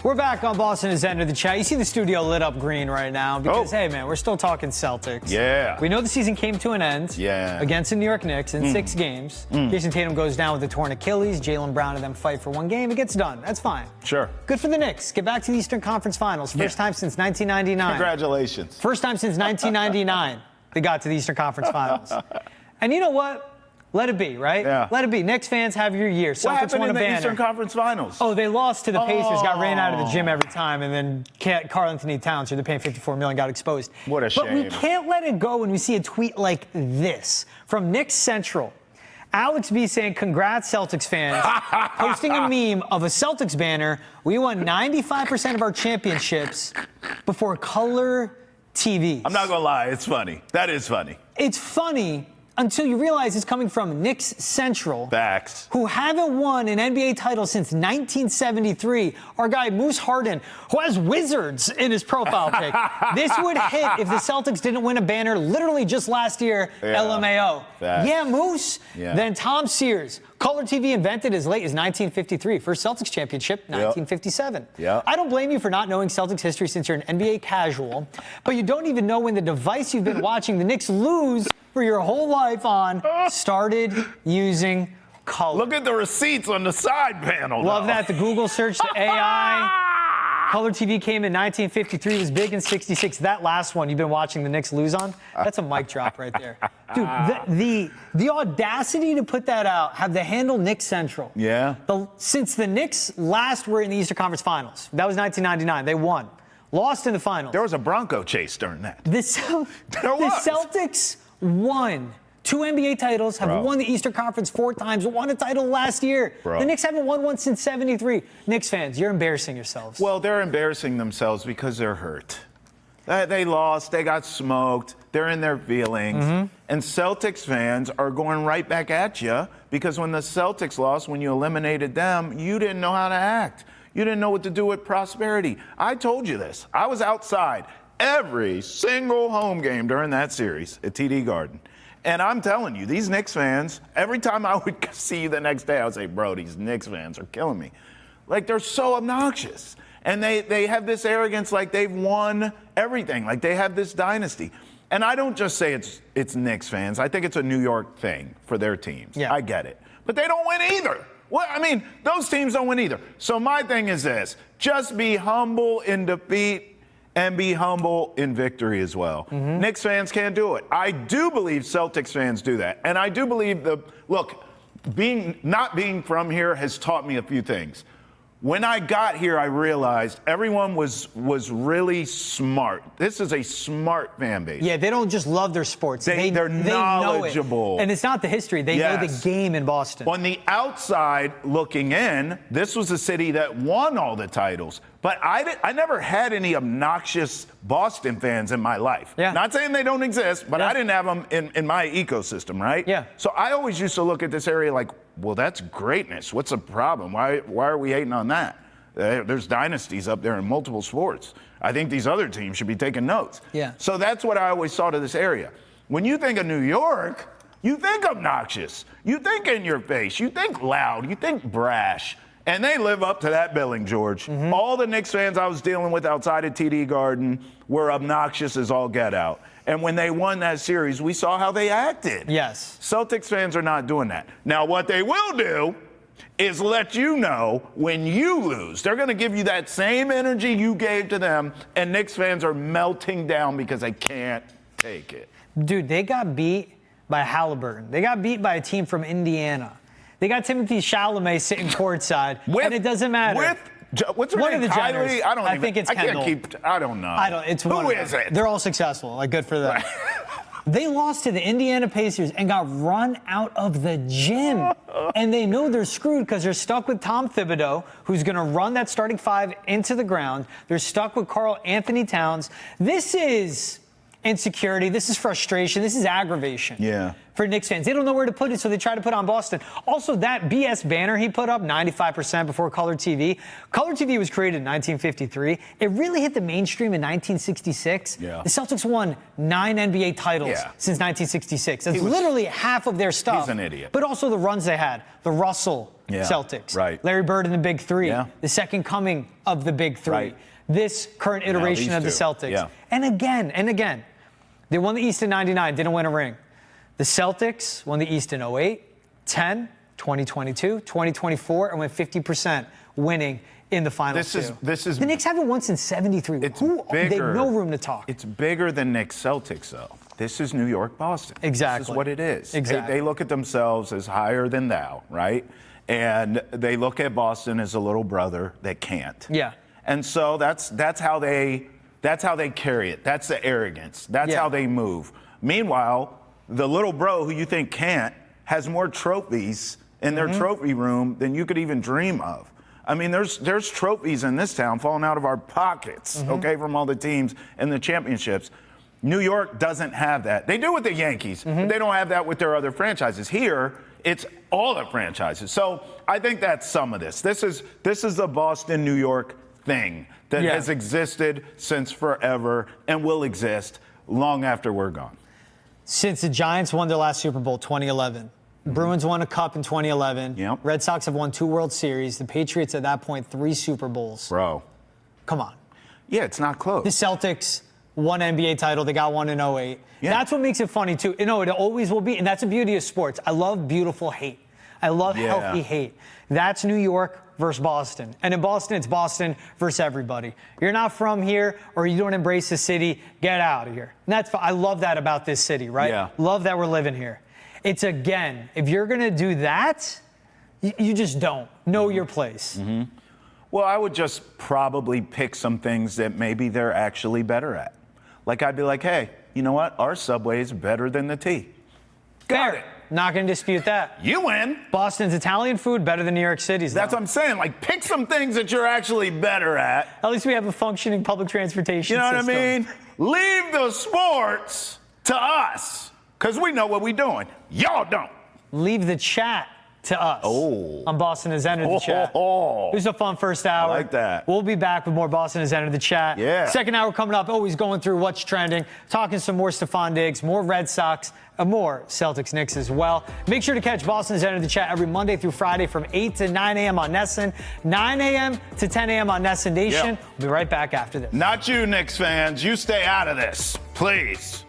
We're back on Boston is End of the Chat. You see the studio lit up green right now because, hey, man, we're still talking Celtics. Yeah. We know the season came to an end against the New York Knicks in 6 games. Jason Tatum goes down with a torn Achilles. Jaylen Brown and them fight for 1 game. It gets done. That's fine. Sure. Good for the Knicks. Get back to the Eastern Conference Finals. First time since 1999. Congratulations. First time since 1999 they got to the Eastern Conference Finals. And you know what? Let it be, right? Yeah. Let it be. Knicks fans, have your year. Celtics What happened won in a the banner. Eastern Conference Finals? Oh, they lost to the Pacers, got ran out of the gym every time, and then Karl Anthony Towns, who they're paying $54 million, got exposed. What a shame. But we can't let it go when we see a tweet like this from Knicks Central. Alex B saying, congrats, Celtics fans, posting a meme of a Celtics banner. We won 95% of our championships before color TVs. I'm not going to lie. It's funny. That is funny. It's funny until you realize it's coming from Knicks Central. Facts. Who haven't won an NBA title since 1973. Our guy Moose Harden, who has Wizards in his profile pic. This would hit if the Celtics didn't win a banner literally just last year, LMAO. Facts. Yeah, Moose. Yeah. Then Tom Sears. Color TV invented as late as 1953. First Celtics championship, 1957. Yep. I don't blame you for not knowing Celtics history since you're an NBA casual, but you don't even know when the device you've been watching the Knicks lose for your whole life on started using color. Look at the receipts on the side panel. Love that. The Google search, the AI. Color TV came in 1953, was big in 66. That last one you've been watching the Knicks lose on, that's a mic drop right there. Dude, the audacity to put that out, have the handle Knicks Central. Yeah. Since the Knicks last were in the Eastern Conference Finals, that was 1999, they won. Lost in the finals. There was a Bronco chase during that. The Celtics won 2 NBA titles, have won the Eastern Conference 4 times, won a title last year. The Knicks haven't won one since 73. Knicks fans, you're embarrassing yourselves. Well, they're embarrassing themselves because they're hurt. They lost. They got smoked. They're in their feelings. And Celtics fans are going right back at you because when the Celtics lost, when you eliminated them, you didn't know how to act. You didn't know what to do with prosperity. I told you this. I was outside every single home game during that series at TD Garden. And I'm telling you, these Knicks fans, every time I would see you the next day, I would say, bro, these Knicks fans are killing me. Like, they're so obnoxious. And they have this arrogance like they've won everything, like they have this dynasty. And I don't just say it's Knicks fans. I think it's a New York thing for their teams. Yeah. I get it. But they don't win either. I mean, those teams don't win either. So my thing is this. Just be humble in defeat and be humble in victory as well. Knicks fans can't do it. I do believe Celtics fans do that. And I do believe not being from here has taught me a few things. When I got here, I realized everyone was really smart. This is a smart fan base. Yeah, they don't just love their sports. They're knowledgeable. Know it. And it's not the history. They know the game in Boston. On the outside looking in, this was a city that won all the titles. But I never had any obnoxious Boston fans in my life. Yeah. Not saying they don't exist, but I didn't have them in my ecosystem, right? Yeah. So I always used to look at this area like, well, that's greatness. What's the problem? Why are we hating on that? There's dynasties up there in multiple sports. I think these other teams should be taking notes. Yeah. So that's what I always saw to this area. When you think of New York, you think obnoxious. You think in your face. You think loud. You think brash. And they live up to that billing, George. All the Knicks fans I was dealing with outside of TD Garden were obnoxious as all get out. And when they won that series, we saw how they acted. Yes. Celtics fans are not doing that. Now, what they will do is let you know when you lose. They're going to give you that same energy you gave to them, and Knicks fans are melting down because they can't take it. Dude, they got beat by Halliburton. They got beat by a team from Indiana. They got Timothy Chalamet sitting courtside, and it doesn't matter. What's her one name? of the Jenners. I think it's Kendall. I don't know. It's Who one of is them. it? They're all successful. Like, good for them. They lost to the Indiana Pacers and got run out of the gym. And they know they're screwed because they're stuck with Tom Thibodeau, who's going to run that starting 5 into the ground. They're stuck with Karl Anthony Towns. This is insecurity. This is frustration. This is aggravation. Yeah. For Knicks fans. They don't know where to put it, so they try to put it on Boston. Also, that BS banner he put up, 95% before color TV. Color TV was created in 1953. It really hit the mainstream in 1966. Yeah. The Celtics won 9 NBA titles since 1966. That's literally half of their stuff. He's an idiot. But also the runs they had. The Russell Celtics. Right. Larry Bird and the Big Three. Yeah. The second coming of the Big Three. Right. This current iteration of the Celtics. Yeah. And again, they won the East in 99, didn't win a ring. The Celtics won the East in 08, 10, 2022, 2024, and went 50% winning in the finals. This is the Knicks haven't won since 73. It's They have bigger. no room to talk. It's bigger than Knicks Celtics, though. This is New York, Boston. Exactly. This is what it is. Exactly. They look at themselves as higher than thou, right? And they look at Boston as a little brother that can't. Yeah. And so that's how they carry it. That's the arrogance. That's how they move. Meanwhile, the little bro who you think can't has more trophies in their trophy room than you could even dream of. I mean, there's trophies in this town falling out of our pockets, okay, from all the teams and the championships. New York doesn't have that. They do with the Yankees, but they don't have that with their other franchises. Here, it's all the franchises. So I think that's some of this. This is the Boston, New York thing that has existed since forever and will exist long after we're gone. Since the Giants won their last Super Bowl, 2011. Bruins won a cup in 2011. Yep. Red Sox have won 2 World Series. The Patriots at that point, 3 Super Bowls. Bro. Come on. Yeah, it's not close. The Celtics won NBA title. They got one in 08. Yeah. That's what makes it funny, too. You know, it always will be. And that's the beauty of sports. I love beautiful hate. I love healthy hate. That's New York versus Boston. And in Boston, it's Boston versus everybody. You're not from here or you don't embrace the city, get out of here. And that's, I love that about this city, right? Yeah. Love that we're living here. It's, again, if you're going to do that, you just don't know your place. Well, I would just probably pick some things that maybe they're actually better at. Like, I'd be like, hey, you know what? Our Subway is better than the T. Got it. Not going to dispute that. You win. Boston's Italian food better than New York City's, though. That's what I'm saying. Like, pick some things that you're actually better at. At least we have a functioning public transportation You know system. what I mean? Leave the sports to us, because we know what we're doing. Y'all don't. Leave the chat to us. On Boston Has Entered the Chat. It was a fun first hour. I like that. We'll be back with more Boston Has Entered the Chat. Yeah. Second hour coming up, always going through what's trending, talking some more Stephon Diggs, more Red Sox, and more Celtics Knicks as well. Make sure to catch Boston Has Entered the Chat every Monday through Friday from 8 to 9 a.m. on NESN, 9 a.m. to 10 a.m. on NESN Nation. Yep. We'll be right back after this. Not you, Knicks fans. You stay out of this, please.